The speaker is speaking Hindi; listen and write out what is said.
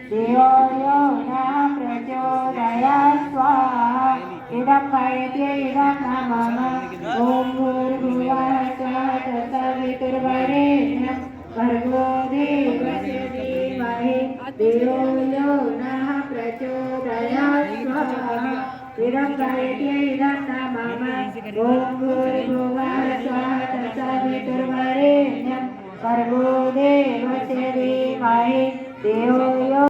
धियो यो नः प्रचोदयात् स्वाहा इदं गायत्र्यै इदं नमः ॐ भूर्भुवः स्वः तत्सवितुर्वरेण्यं भर्गो देवस्य धीमहि धियो यो नः प्रचोदयात् स्वाहा इदं गायत्र्यै इदं नमः ॐ भूर्भुवः स्वः तत्सवितुर्वरेण्यं भर्गो देवस्य धीमहि धियो यो